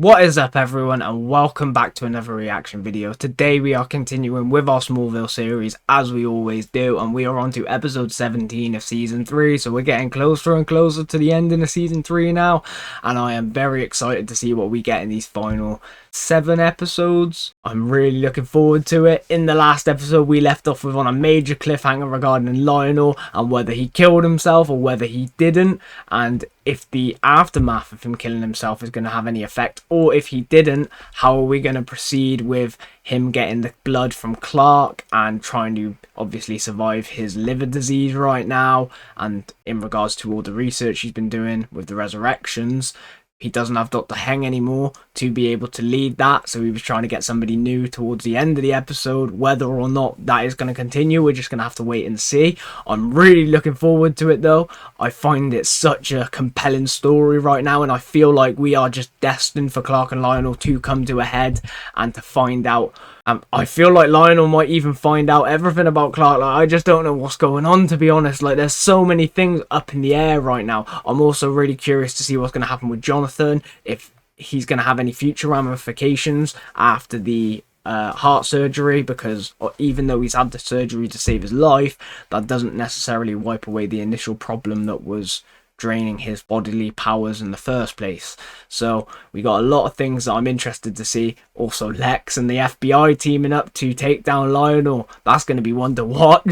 What is up everyone, and welcome back to another reaction video. Today we are continuing with our Smallville series as we always do, and we are on to episode 17 of season 3, so we're getting closer and closer to the ending of season 3 now, and I am very excited to see what we get in these final 7 episodes. I'm really looking forward to it. In the last episode we left off with on a major cliffhanger regarding Lionel and whether he killed himself or whether he didn't, and if the aftermath of him killing himself is going to have any effect, or if he didn't, how are we going to proceed with him getting the blood from Clark and trying to obviously survive his liver disease right now, and in regards to all the research he's been doing with the resurrections. He doesn't have Dr. Heng anymore to be able to lead that, so he was trying to get somebody new towards the end of the episode. Whether or not that is going to continue, we're just going to have to wait and see. I'm really looking forward to it though. I find it such a compelling story right now, and I feel like we are just destined for Clark and Lionel to come to a head and to find out. I feel like Lionel might even find out everything about Clark. Like, I just don't know what's going on, to be honest. Like, there's so many things up in the air right now. I'm also really curious to see what's going to happen with Jonathan, if he's going to have any future ramifications after the heart surgery, because even though he's had the surgery to save his life, that doesn't necessarily wipe away the initial problem that was draining his bodily powers in the first place. So we got a lot of things that I'm interested to see. Also Lex and the FBI teaming up to take down Lionel. That's going to be one to watch.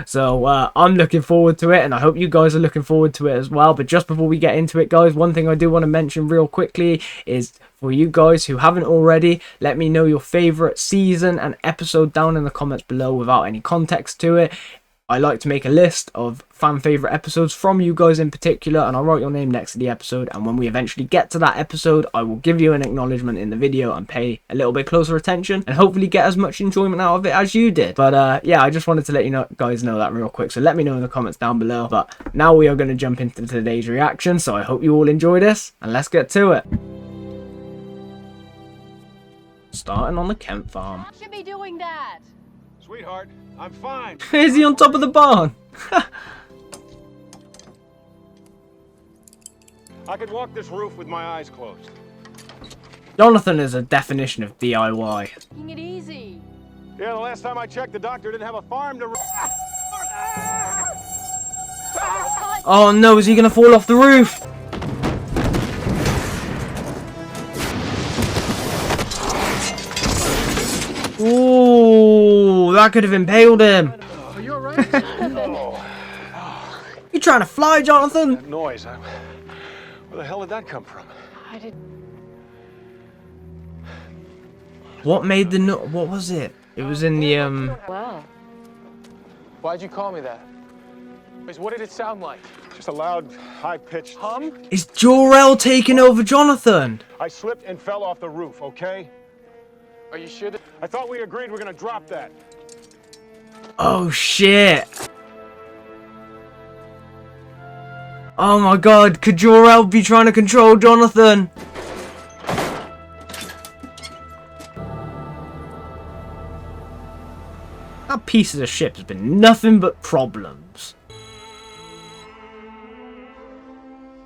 So I'm looking forward to it, and I hope you guys are looking forward to it as well. But just before we get into it, guys, one thing I do want to mention real quickly is, for you guys who haven't already, let me know your favorite season and episode down in the comments below without any context to it. I like to make a list of fan favourite episodes from you guys in particular, and I'll write your name next to the episode, and when we eventually get to that episode, I will give you an acknowledgement in the video and pay a little bit closer attention and hopefully get as much enjoyment out of it as you did. But yeah, I just wanted to let you guys know that real quick, so let me know in the comments down below. But now we are going to jump into today's reaction, so I hope you all enjoy this, and let's get to it. Starting on the Kent farm. I should be doing that. Sweetheart, I'm fine. Is he on top of the barn? I could walk this roof with my eyes closed. Jonathan is a definition of DIY. Taking it easy. Yeah, the last time I checked, the doctor didn't have a farm to... Oh no, is he gonna fall off the roof? Ooh, that could have impaled him. Are you alright? Oh. You trying to fly, Jonathan? That noise, where the hell did that come from? I did. What made the what was it? It was in the Well. Why'd you call me that? What did it sound like? Just a loud, high-pitched Hum? Is Jor-El taking over Jonathan? I slipped and fell off the roof, okay? Are you sure that... I thought we agreed we're gonna drop that. Oh shit. Oh my god, could Jor-El be trying to control Jonathan? That piece of the ship has been nothing but problems.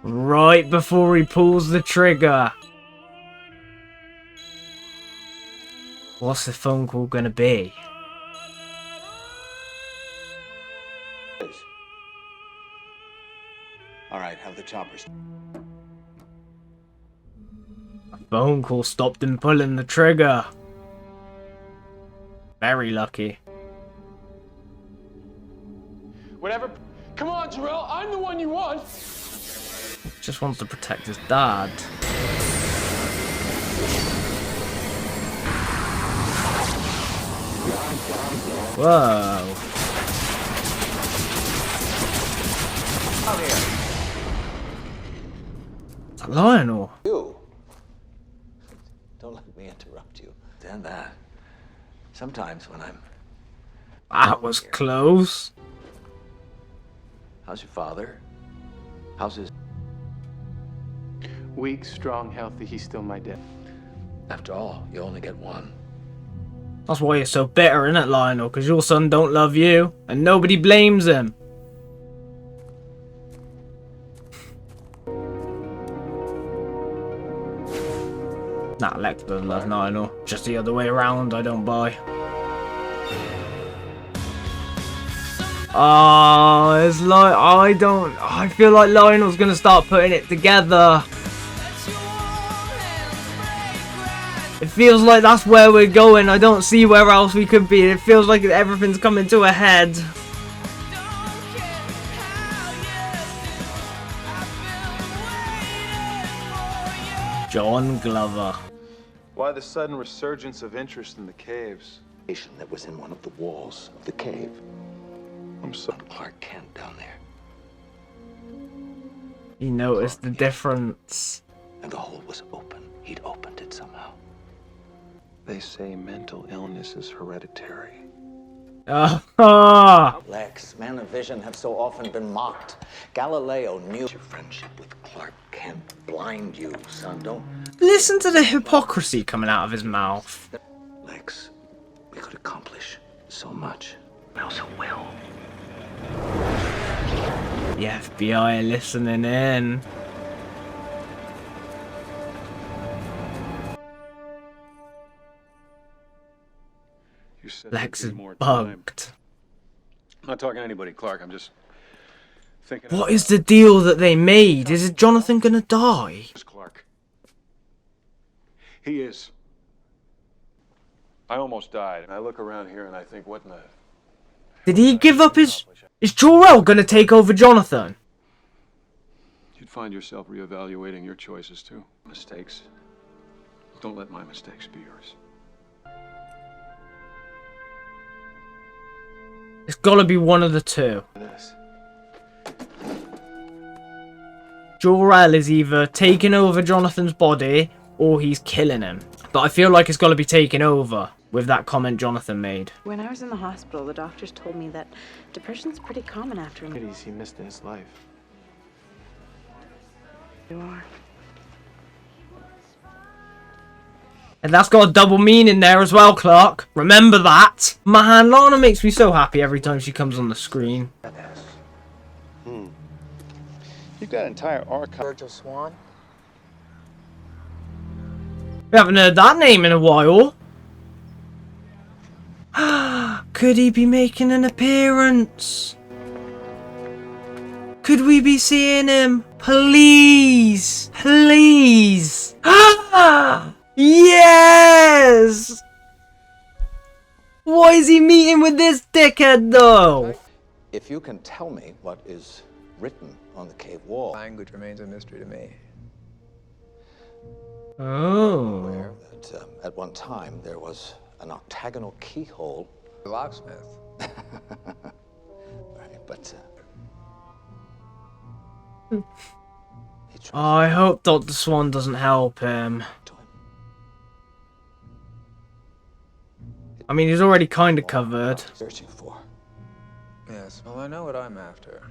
Right before he pulls the trigger. What's the phone call gonna be? All right, have the choppers. A phone call stopped him pulling the trigger. Very lucky. Whatever... Come on, Jarrell, I'm the one you want! Just wants to protect his dad. Whoa. Come here. Is that Lionel? You. Don't let me interrupt you. Stand that. Sometimes when I'm... That was close. How's your father? How's his... Weak, strong, healthy, he's still my dad. After all, you only get one. That's why you're so bitter, innit, Lionel? Because your son don't love you, and nobody blames him. Nah, Lex doesn't love Lionel. Just the other way around, I don't buy. Oh, it's like, I feel like Lionel's gonna start putting it together. It feels like that's where we're going. I don't see where else we could be. It feels like everything's coming to a head. John Glover. Why the sudden resurgence of interest in the caves? That was in one of the walls of the cave. I'm sorry. Clark Kent down there. You noticed the difference. And the hole was open. He'd opened it somehow. They say mental illness is hereditary. Lex, men of vision have so often been mocked. Galileo knew your friendship with Clark Kent blind you, son. Don't Listen to the hypocrisy coming out of his mouth. Lex, we could accomplish so much. We also will. The FBI are listening in. You said Lex is there'd be more time. bugged. I'm not talking to anybody, Clark. I'm just thinking. What is the deal that they made? Is Jonathan gonna die? Clark? He is. I almost died. And I look around here and I think, what in the... Did he give up his... Is Jor-El gonna take over Jonathan? You'd find yourself reevaluating your choices too. Mistakes. Don't let my mistakes be yours. It's gotta be one of the two. Jor-El is either taking over Jonathan's body or he's killing him. But I feel like it's gotta be taken over with that comment Jonathan made. When I was in the hospital, the doctors told me that depression's pretty common after him. He missed in his life. You are. And that's got a double meaning there as well, Clark. Remember that. Man, Lana makes me so happy every time she comes on the screen. You've got an entire archive. Virgil Swan? We haven't heard that name in a while. Could he be making an appearance? Could we be seeing him? Please. Please. Yes! Why is he meeting with this dickhead though? If you can tell me what is written on the cave wall, Language remains a mystery to me. Oh. aware that at one time there was an octagonal keyhole. The locksmith. Right, but I hope Dr. Swan doesn't help him. I mean, he's already kind of covered. Searching for. Yes, well, I know what I'm after.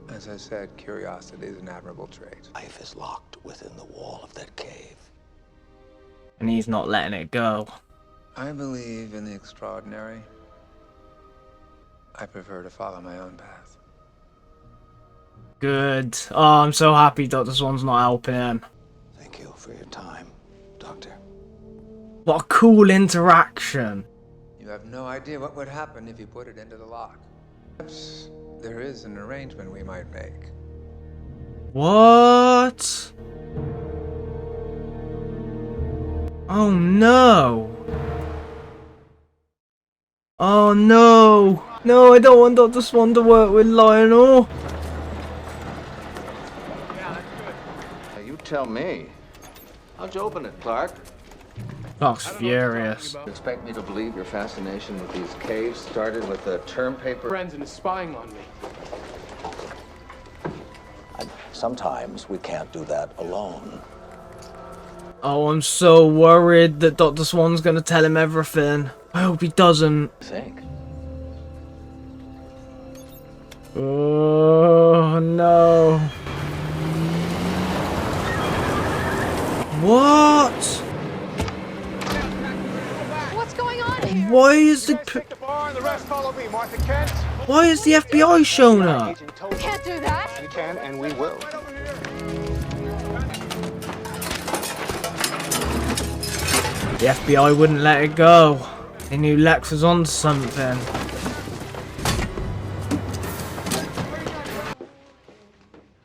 As I said, curiosity is an admirable trait. Life is locked within the wall of that cave. And he's not letting it go. I believe in the extraordinary. I prefer to follow my own path. Good. Oh, I'm so happy Dr. Swan's not helping him. Thank you for your time, Doctor. What a cool interaction. You have no idea what would happen if you put it into the lock. Perhaps there is an arrangement we might make. What? Oh no. Oh no. No, I don't want Dr. Swan to work with Lionel. Now you tell me. How'd you open it, Clark? Clark's furious. You expect me to believe your fascination with these caves started with a term paper? Friends and is spying on me. Sometimes we can't do that alone. Oh, I'm so worried that Dr. Swan's gonna tell him everything. I hope he doesn't. Think. Oh no. What? What's going on here? Why is the Take the bar and the rest follow me, Martha Kent. why is the FBI showing up? You can't do that. We can and we will. The FBI wouldn't let it go. They knew Lex was on something.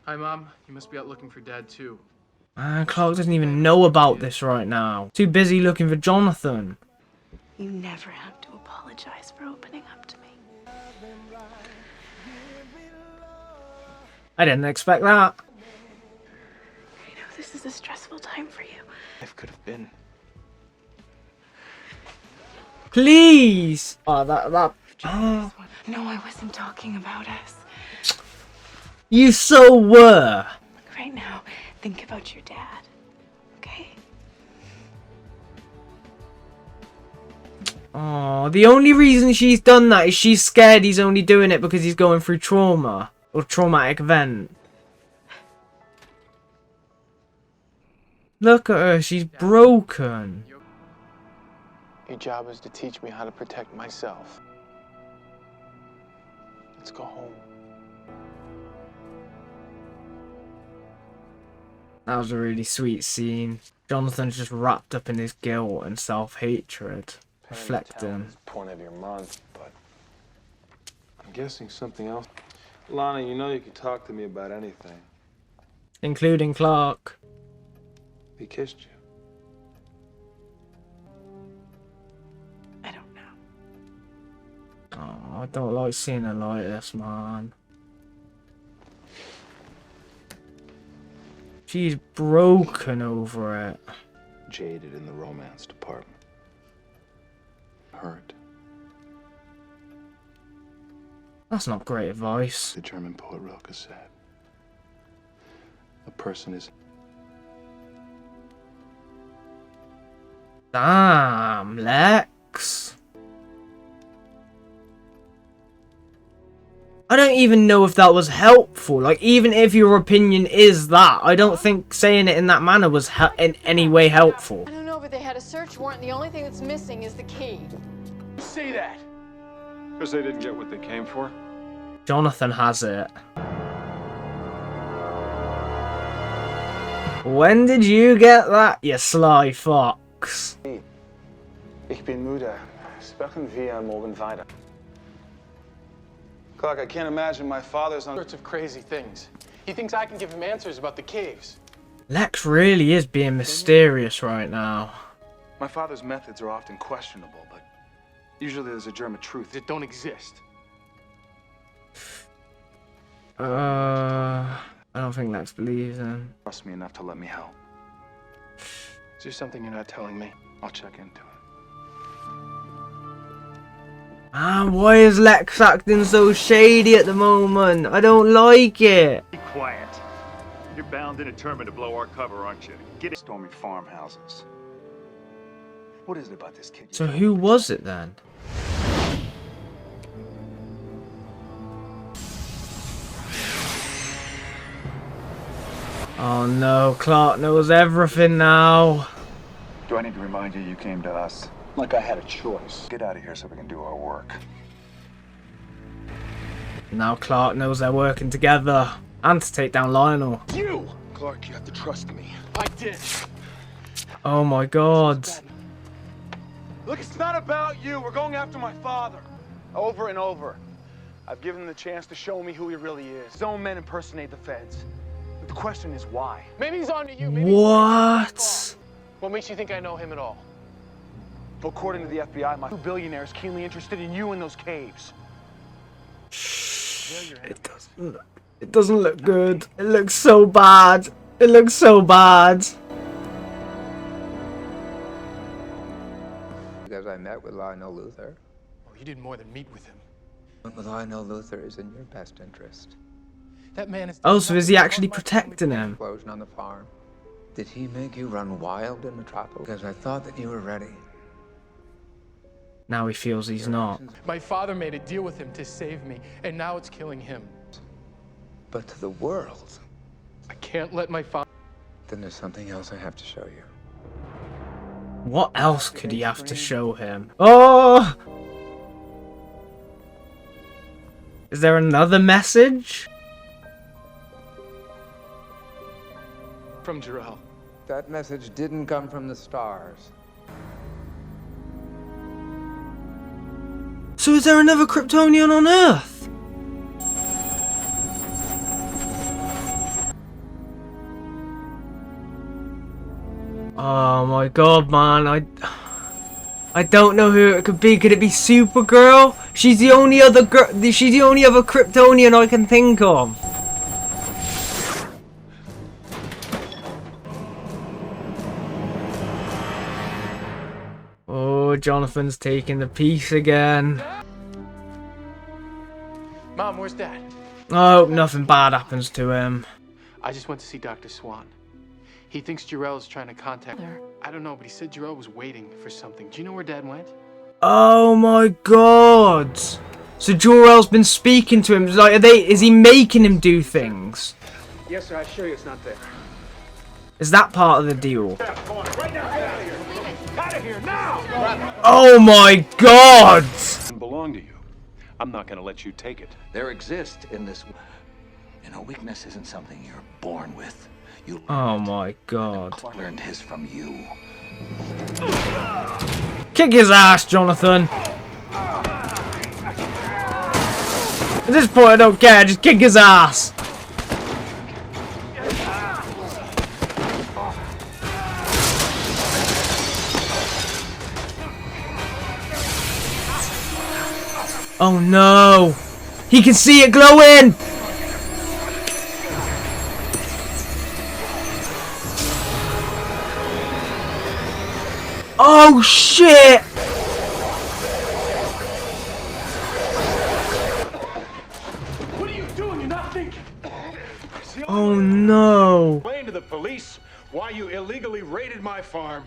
Hi, Mom. You must be out looking for Dad, too. Man, Clark doesn't even know about this right now. Too busy looking for Jonathan. You never have to apologize for opening up to me. I didn't expect that. I know this is a stressful time for you. Life could have been. Please! Oh, that. Oh, No, I wasn't talking about us. you so were. Right now, think about your dad, okay? Oh, the only reason she's done that is she's scared he's only doing it because he's going through trauma. Or traumatic event. Look at her, she's broken. Your job is to teach me how to protect myself. Let's go home. That was a really sweet scene. Jonathan's just wrapped up in his guilt and self-hatred. Reflecting. Point of your month, but I'm guessing something else. Lana, you know you can talk to me about anything. Including Clark. He kissed you. I don't know. Oh, I don't like seeing her like this, man. She's broken over it. Jaded in the romance department. Hurt. That's not great advice. The German poet Rilke said, a person is... Damn, Lex. I don't even know if that was helpful. Like, even if your opinion is that, I don't think saying it in that manner was in any way helpful. I don't know, but they had a search warrant, and the only thing that's missing is the key. Say that! Because they didn't get what they came for. Jonathan has it. When did you get that, you sly fox? Ich bin müde. Sprechen wir morgen weiter. Clark, I can't imagine my father's on Sorts of crazy things. He thinks I can give him answers about the caves. Lex really is being mysterious right now. My father's methods are often questionable, but usually there's a germ of truth. That don't exist. I don't think Lex believes him. Trust me enough to let me help. Is there something you're not telling me? I'll check into it. Man, why is Lex acting so shady at the moment? I don't like it. Be quiet. You're bound and determined to blow our cover, aren't you? Get it. Storming farmhouses. What is it about this kid? So who was it then? Oh no, Clark knows everything now. Do I need to remind you came to us? Like I had a choice. Get out of here so we can do our work. Now Clark knows they're working together. And to take down Lionel. You! Clark, you have to trust me. I did. Oh my god. Look, it's not about you. We're going after my father. Over and over. I've given him the chance to show me who he really is. His own men impersonate the feds. But the question is why? Maybe he's on to you. Maybe What? What makes you think I know him at all? Well, according to the FBI, my 2 billionaires keenly interested in you in those caves. It doesn't look good. It looks so bad. It looks so bad. Because I met with Lionel Luther. Oh, you did more than meet with him. But Lionel Luther is in your best interest. That man is... Oh, so is he actually protecting him? Explosion on the farm. Did he make you run wild in Metropolis? Because I thought that you were ready. Now he feels he's not. My father made a deal with him to save me, and now it's killing him. But to the world, I can't let my father... then there's something else I have to show you. What else could he have to show him? Oh! Is there another message? From Jarrell. That message didn't come from the stars. So is there another Kryptonian on Earth? Oh my god, man. I don't know who it could be. Could it be Supergirl? She's the only other she's the only other Kryptonian I can think of. Oh, Jonathan's taking the piece again. Mom, where's Dad? Oh, nothing bad happens to him. I just went to see Dr. Swan. He thinks Jarrell is trying to contact her. I don't know, but he said Jarrell was waiting for something. Do you know where Dad went? Oh my god. So Jor-El's been speaking to him. Like, is he making him do things? Yes, sir. I assure you it's not there. Is that part of the deal? Right now, get out of here. Out of here now! Oh my god! It belong to you. I'm not gonna let you take it. There exists in this... weakness isn't something you're born with. You Oh my god. Clark learned his from you. Kick his ass, Jonathan! At this point I don't care, just kick his ass! Oh no! He can see it glowing! Oh shit! What are you doing? You're not thinking. Oh no! Explain to the police why you illegally raided my farm.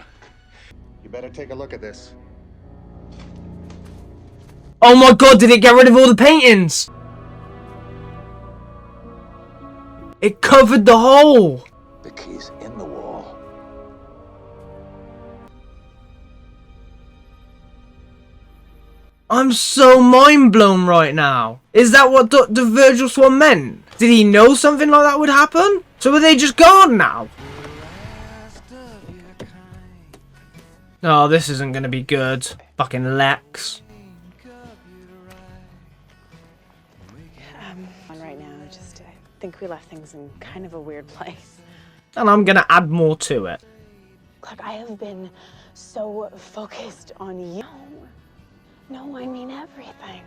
You better take a look at this. Oh my god, did it get rid of all the paintings? It covered the hole! The key's in the wall. I'm so mind blown right now. Is that what Dr. Virgil Swan meant? Did he know something like that would happen? So are they just gone now? Oh, this isn't gonna be good. Fucking Lex. Right now, I think we left things in kind of a weird place. And I'm gonna add more to it. Clark, I have been so focused on you. No, I mean everything.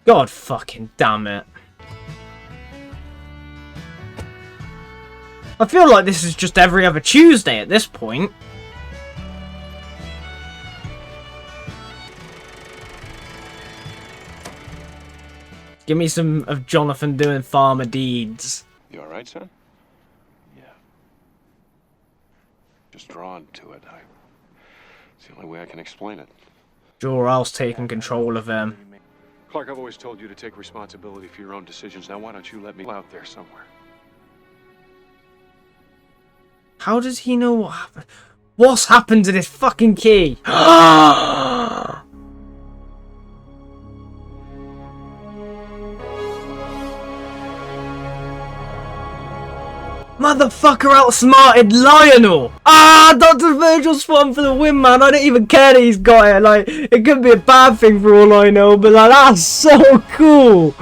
God fucking damn it. I feel like this is just every other Tuesday at this point. Give me some of Jonathan doing farmer deeds. You all right, son? Yeah. Just drawn to it. It's the only way I can explain it. Jor-El's taking control of him. Clark, I've always told you to take responsibility for your own decisions. Now, why don't you let me out there somewhere? How does he know what happened? What's happened to this fucking key? Motherfucker outsmarted Lionel! Ah, Dr. Virgil Swan for the win, man. I don't even care that he's got it. Like, it could be a bad thing for all I know, but like, that's so cool.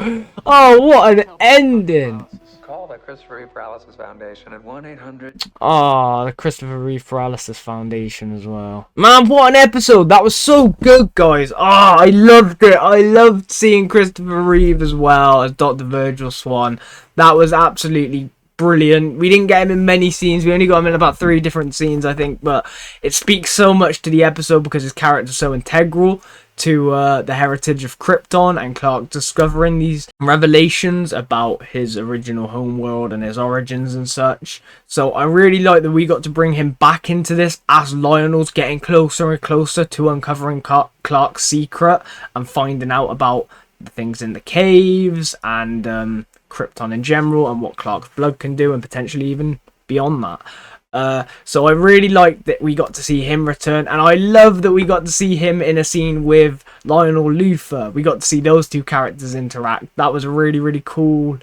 Oh, what an ending. Call the Christopher Reeve Paralysis Foundation at 1-800. Ah, the Christopher Reeve Paralysis Foundation as well. Man, what an episode. That was so good, guys. Ah, I loved it. I loved seeing Christopher Reeve as well as Dr. Virgil Swan. That was absolutely brilliant. We didn't get him in many scenes. We only got him in about 3 different scenes, I think, but it speaks so much to the episode because his character's so integral to the heritage of Krypton, and Clark discovering these revelations about his original homeworld and his origins and such. So I really like that we got to bring him back into this as Lionel's getting closer and closer to uncovering Clark's secret and finding out about the things in the caves and Krypton in general and what Clark's blood can do, and potentially even beyond that. So I really like that we got to see him return, and I love that we got to see him in a scene with Lionel Luthor. We got to see those two characters interact. That was a really, really cool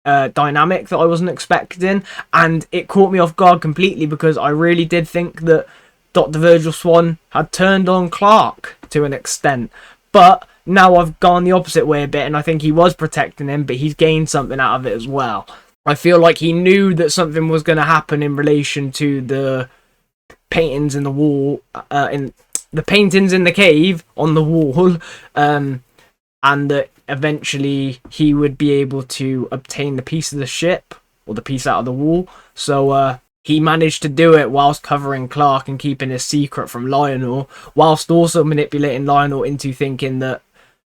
dynamic that I wasn't expecting, and it caught me off guard completely because I really did think that Dr. Virgil Swan had turned on Clark to an extent. But now I've gone the opposite way a bit, and I think he was protecting him, but he's gained something out of it as well. I feel like he knew that something was going to happen in relation to the paintings in the wall, in the paintings in the cave on the wall, and that eventually he would be able to obtain the piece of the ship, or the piece out of the wall. So he managed to do it whilst covering Clark and keeping his secret from Lionel, whilst also manipulating Lionel into thinking that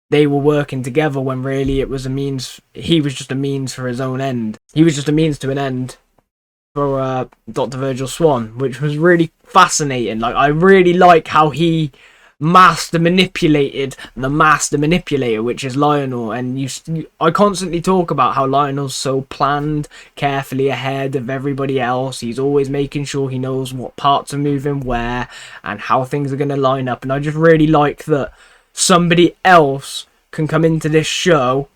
they were working together, when really it was a means. He was just a means for his own end. He was just a means to an end for Dr. Virgil Swan, which was really fascinating. Like, I really like how he master manipulated the master manipulator, which is Lionel. And I constantly talk about how Lionel's so planned, carefully ahead of everybody else. He's always making sure he knows what parts are moving where and how things are going to line up. And I just really like that somebody else can come into this show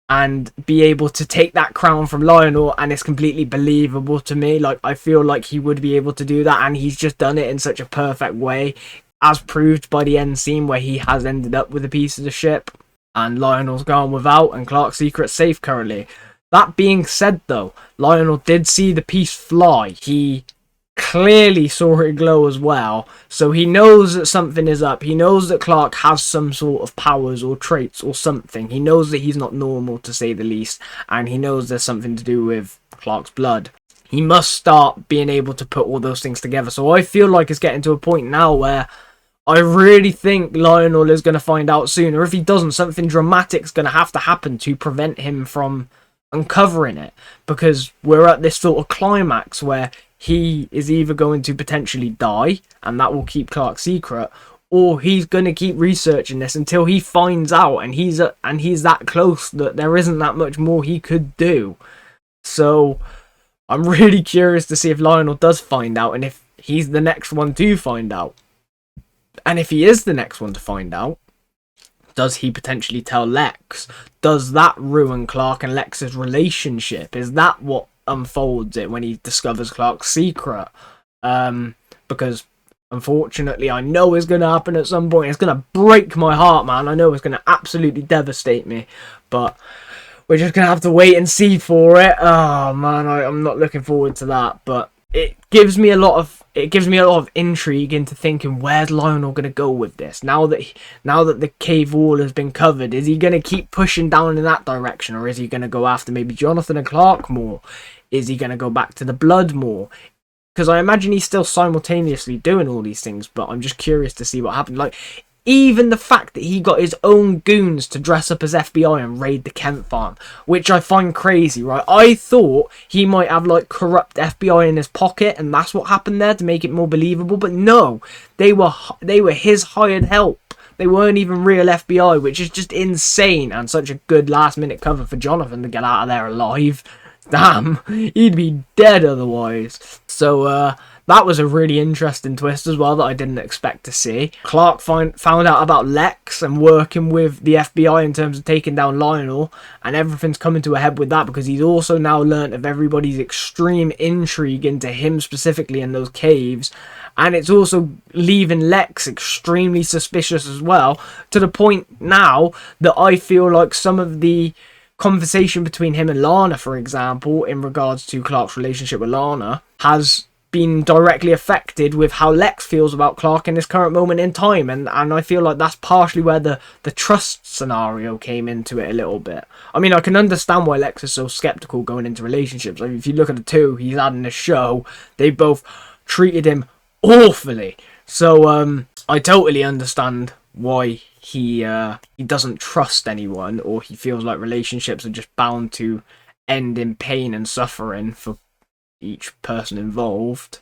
and be able to take that crown from Lionel, and it's completely believable to me. Like, I feel like he would be able to do that, and he's just done it in such a perfect way, as proved by the end scene where he has ended up with a piece of the ship and Lionel's gone without, and Clark's secret's safe currently. That being said though, Lionel did see the piece fly. He clearly saw it glow as well, so he knows that something is up. He knows that Clark has some sort of powers or traits or something. He knows that he's not normal, to say the least, and he knows there's something to do with Clark's blood. He must start being able to put all those things together. So I feel like it's getting to a point now where I really think Lionel is going to find out soon, or if he doesn't, something dramatic's going to happen to prevent him from uncovering it, because we're at this sort of climax where he is either going to potentially die, and that will keep Clark's secret, or he's going to keep researching this until he finds out, and he's that close that there isn't that much more he could do. So I'm really curious to see if Lionel does find out, and if he's the next one to find out. And if he is the next one to find out, does he potentially tell Lex? Does that ruin Clark and Lex's relationship? Is that what unfolds it when he discovers Clark's secret? Because unfortunately I know it's going to happen at some point. It's going to break my heart, man. I know it's going to absolutely devastate me, but we're just going to have to wait and see for it. Oh man, I'm not looking forward to that, but it gives me a lot of intrigue into thinking, where's Lionel going to go with this? Now that the cave wall has been covered, is he going to keep pushing down in that direction, or is he going to go after maybe Jonathan and Clark more? Is he going to go back to the blood more? Because I imagine he's still simultaneously doing all these things, but I'm just curious to see what happens. Like, even the fact that he got his own goons to dress up as FBI and raid the Kent farm, which I find crazy, right? I thought he might have, like, corrupt FBI in his pocket, and that's what happened there to make it more believable. But no, they were his hired help. They weren't even real FBI, which is just insane, and such a good last-minute cover for Jonathan to get out of there alive. Damn, he'd be dead otherwise. So, that was a really interesting twist as well that I didn't expect to see. Clark found out about Lex and working with the FBI in terms of taking down Lionel, and everything's coming to a head with that, because he's also now learnt of everybody's extreme intrigue into him specifically in those caves, and it's also leaving Lex extremely suspicious as well, to the point now that I feel like some of the conversation between him and Lana, for example, in regards to Clark's relationship with Lana, has been directly affected with how Lex feels about Clark in this current moment in time, and I feel like that's partially where the trust scenario came into it a little bit. I mean, I can understand why Lex is so skeptical going into relationships. Like, if you look at the two he's had in the show, they both treated him awfully. So I totally understand why he doesn't trust anyone, or he feels like relationships are just bound to end in pain and suffering for each person involved.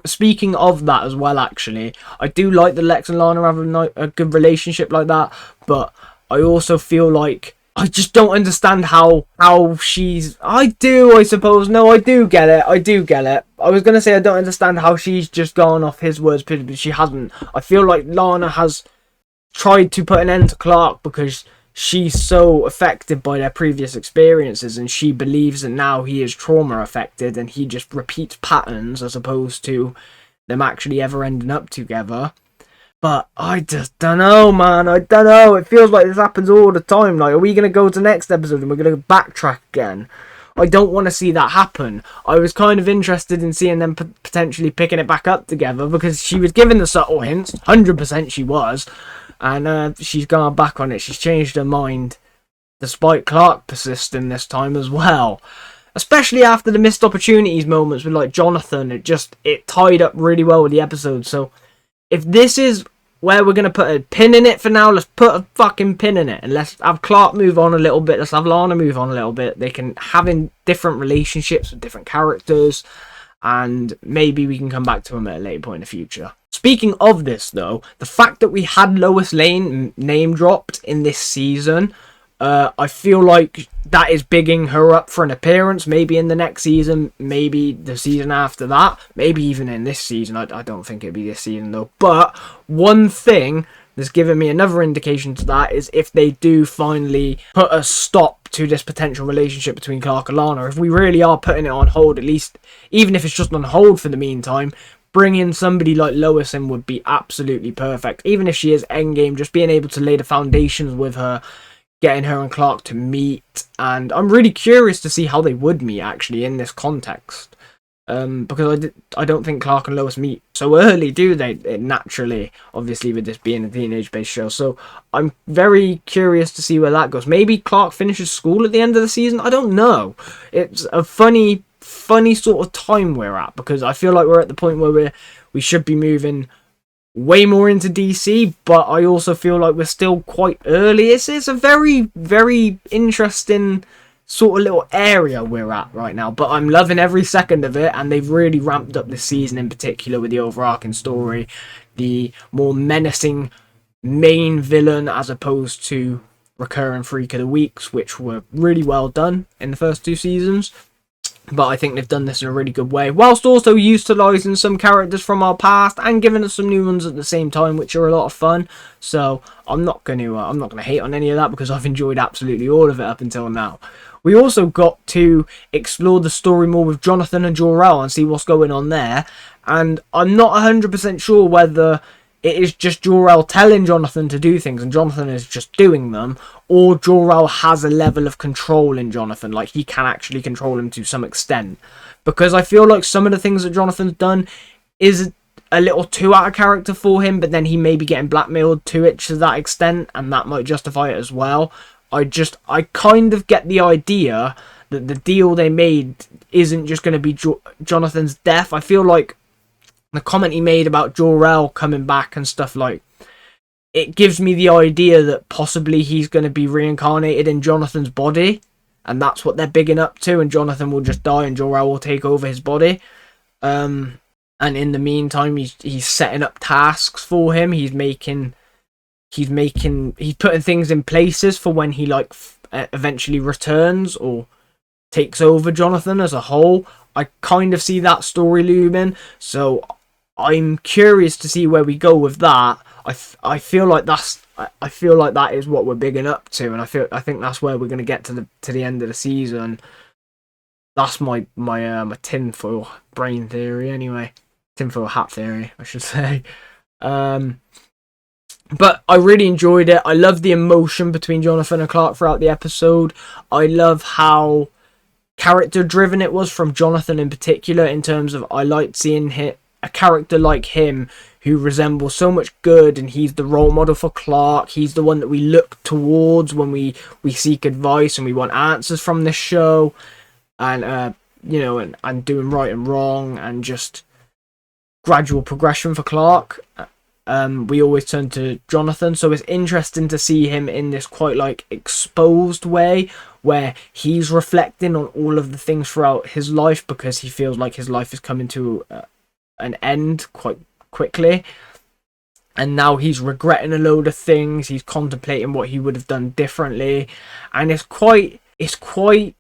Speaking of that as well, actually, I do like that Lex and Lana have a good relationship like that, but I also feel like I just don't understand how she's... I do, I suppose. No, I do get it. I was going to say I don't understand how she's just gone off his words, but she hasn't. I feel like Lana has tried to put an end to Clark because she's so affected by their previous experiences, and she believes that now he is trauma affected and he just repeats patterns as opposed to them actually ever ending up together. But I just don't know, man. I don't know. It feels like this happens all the time. Like, are we going to go to the next episode and we're going to backtrack again? I don't want to see that happen. I was kind of interested in seeing them potentially picking it back up together, because she was given the subtle hints. 100% she was. And she's gone back on it. She's changed her mind, despite Clark persisting this time as well. Especially after the missed opportunities moments with, like, Jonathan. It tied up really well with the episode. So if this is where we're going to put a pin in it for now, let's put a fucking pin in it. And let's have Clark move on a little bit. Let's have Lana move on a little bit. They can have in different relationships with different characters. And maybe we can come back to them at a later point in the future. Speaking of this, though, the fact that we had Lois Lane name dropped in this season, I feel like that is bigging her up for an appearance. Maybe in the next season, maybe the season after that, maybe even in this season. I don't think it'd be this season, though. But one thing that's given me another indication to that is if they do finally put a stop to this potential relationship between Clark and Lana. If we really are putting it on hold, at least, even if it's just on hold for the meantime, bringing somebody like Lois in would be absolutely perfect. Even if she is endgame, just being able to lay the foundations with her, getting her and Clark to meet. And I'm really curious to see how they would meet, actually, in this context. Because I don't think Clark and Lois meet so early, do they? Naturally, obviously, with this being a teenage-based show. So I'm very curious to see where that goes. Maybe Clark finishes school at the end of the season? I don't know. It's a funny sort of time we're at, because I feel like we're at the point where we should be moving way more into DC, but I also feel like we're still quite early. It's a very, very interesting sort of little area we're at right now, but I'm loving every second of it, and they've really ramped up this season in particular with the overarching story, the more menacing main villain as opposed to recurring Freak of the Weeks, which were really well done in the first 2 seasons. But I think they've done this in a really good way, whilst also utilising some characters from our past and giving us some new ones at the same time, which are a lot of fun. So I'm not going to hate on any of that, because I've enjoyed absolutely all of it up until now. We also got to explore the story more with Jonathan and Jor-El and see what's going on there. And I'm not 100% sure whether it is just Jor-El telling Jonathan to do things and Jonathan is just doing them, or Jor-El has a level of control in Jonathan, like he can actually control him to some extent. Because I feel like some of the things that Jonathan's done is a little too out of character for him, but then he may be getting blackmailed to it to that extent, and that might justify it as well. I kind of get the idea that the deal they made isn't just going to be Jonathan's death. I feel like the comment he made about Jor-El coming back and stuff, like, it gives me the idea that possibly he's going to be reincarnated in Jonathan's body, and that's what they're bigging up to, and Jonathan will just die and Jor-El will take over his body. And in the meantime, he's setting up tasks for him. He's putting things in places for when he eventually returns or takes over Jonathan as a whole. I kind of see that story looming, so I'm curious to see where we go with that. I feel like that is what we're bigging up to, and I think that's where we're going to get to the end of the season. That's my tinfoil brain theory, anyway. Tinfoil hat theory, I should say. But I really enjoyed it. I love the emotion between Jonathan and Clark throughout the episode. I love how character driven it was from Jonathan in particular, in terms of I liked seeing a character like him who resembles so much good, and he's the role model for Clark. He's the one that we look towards when we seek advice and we want answers from this show, and and doing right and wrong, and just gradual progression for Clark. We always turn to Jonathan, so it's interesting to see him in this quite exposed way, where he's reflecting on all of the things throughout his life, because he feels like his life is coming to an end quite quickly, and now he's regretting a load of things. He's contemplating what he would have done differently, and it's quite,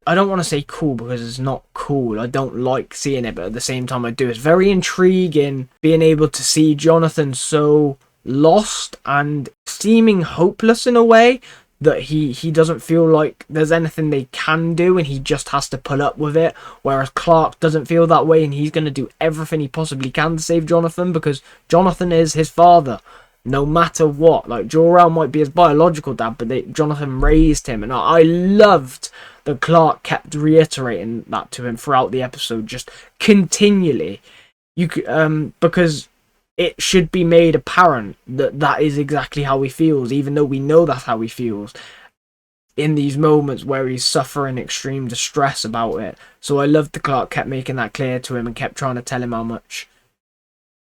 I don't want to say cool, because it's not cool. I don't like seeing it, but at the same time I do. It's very intriguing being able to see Jonathan so lost and seeming hopeless in a way, that he doesn't feel like there's anything they can do, and he just has to put up with it, whereas Clark doesn't feel that way, and he's going to do everything he possibly can to save Jonathan, because Jonathan is his father no matter what. Like, Jor-El might be his biological dad, but Jonathan raised him, and I loved that Clark kept reiterating that to him throughout the episode, just continually. Because it should be made apparent that that is exactly how he feels, even though we know that's how he feels in these moments where he's suffering extreme distress about it. So I loved the Clark kept making that clear to him and kept trying to tell him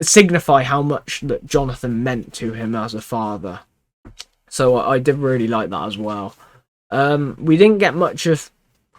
signify how much that Jonathan meant to him as a father. So I did really like that as well. We didn't get much of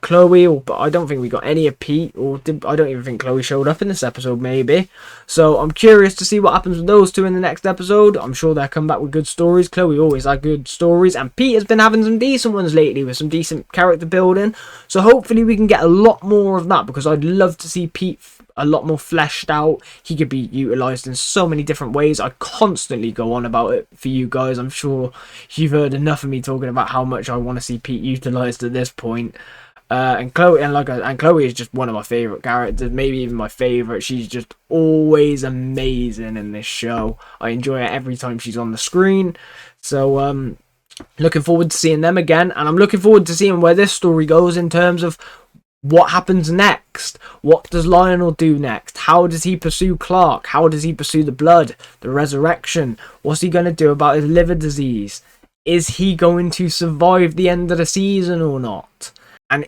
Chloe, but I don't think we got any of Pete, I don't even think Chloe showed up in this episode, maybe. So I'm curious to see what happens with those two in the next episode. I'm sure they'll come back with good stories. Chloe always had good stories, and Pete has been having some decent ones lately with some decent character building. So hopefully we can get a lot more of that, because I'd love to see Pete a lot more fleshed out. He could be utilised in so many different ways. I constantly go on about it for you guys. I'm sure you've heard enough of me talking about how much I want to see Pete utilised at this point. And Chloe is just one of my favourite characters, maybe even my favourite. She's just always amazing in this show. I enjoy it every time she's on the screen. So looking forward to seeing them again, and I'm looking forward to seeing where this story goes in terms of what happens next. What does Lionel do next? How does he pursue Clark? How does he pursue the blood, the resurrection? What's he going to do about his liver disease? Is he going to survive the end of the season or not? And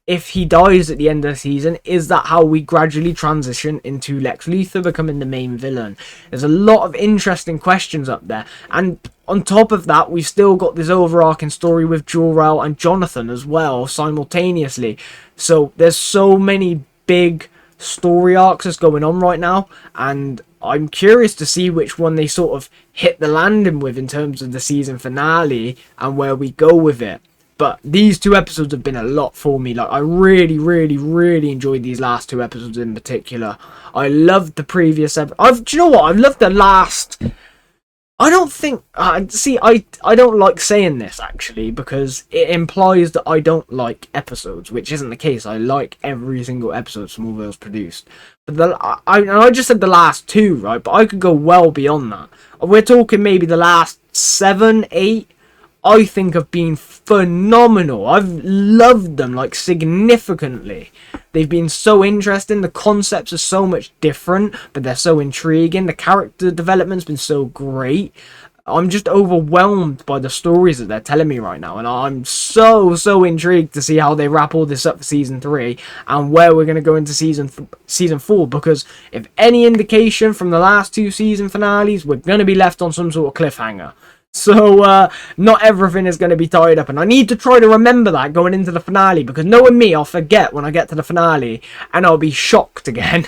if he dies at the end of the season, is that how we gradually transition into Lex Luthor becoming the main villain? There's a lot of interesting questions up there. And on top of that, we've still got this overarching story with Jor-El and Jonathan as well, simultaneously. So there's so many big story arcs that's going on right now, and I'm curious to see which one they sort of hit the landing with in terms of the season finale and where we go with it. But these two episodes have been a lot for me. Like, I really, really, really enjoyed these last two episodes in particular. I loved the previous episode. Do you know what? I've loved the last... I don't think... I don't like saying this, actually, because it implies that I don't like episodes, which isn't the case. I like every single episode Smallville's produced. But I just said the last two, right? But I could go well beyond that. We're talking maybe the last 7, 8... I think have been phenomenal. I've loved them, like, significantly. They've been so interesting. The concepts are so much different, but they're so intriguing. The character development's been so great. I'm just overwhelmed by the stories that they're telling me right now, and I'm so intrigued to see how they wrap all this up for season 3 and where we're going to go into season 4, because if any indication from the last two season finales, we're going to be left on some sort of cliffhanger. So, not everything is going to be tied up. And I need to try to remember that going into the finale. Because knowing me, I'll forget when I get to the finale. And I'll be shocked again.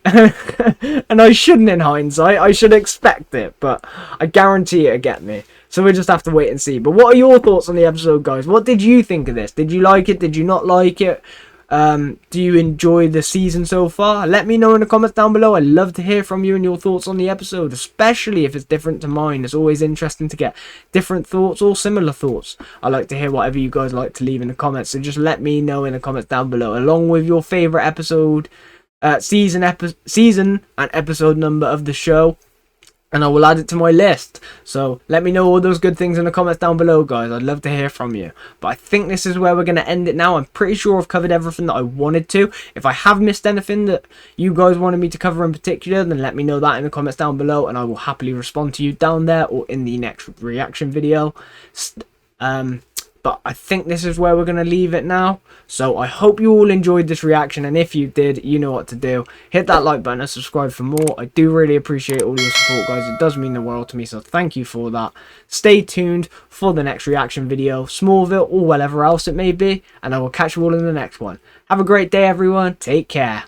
And I shouldn't in hindsight. I should expect it. But I guarantee it'll get me. So we'll just have to wait and see. But what are your thoughts on the episode, guys? What did you think of this? Did you like it? Did you not like it? Do you enjoy the season so far? Let me know in the comments down below. I'd love to hear from you and your thoughts on the episode, especially if it's different to mine. It's always interesting to get different thoughts or similar thoughts. I like to hear whatever you guys like to leave in the comments, so just let me know in the comments down below, along with your favourite episode, season and episode number of the show. And I will add it to my list. So let me know all those good things in the comments down below, guys. I'd love to hear from you. But I think this is where we're going to end it now. I'm pretty sure I've covered everything that I wanted to. If I have missed anything that you guys wanted me to cover in particular, then let me know that in the comments down below. And I will happily respond to you down there or in the next reaction video. But I think this is where we're going to leave it now. So I hope you all enjoyed this reaction. And if you did, you know what to do. Hit that like button and subscribe for more. I do really appreciate all your support, guys. It does mean the world to me. So thank you for that. Stay tuned for the next reaction video. Smallville or whatever else it may be. And I will catch you all in the next one. Have a great day, everyone. Take care.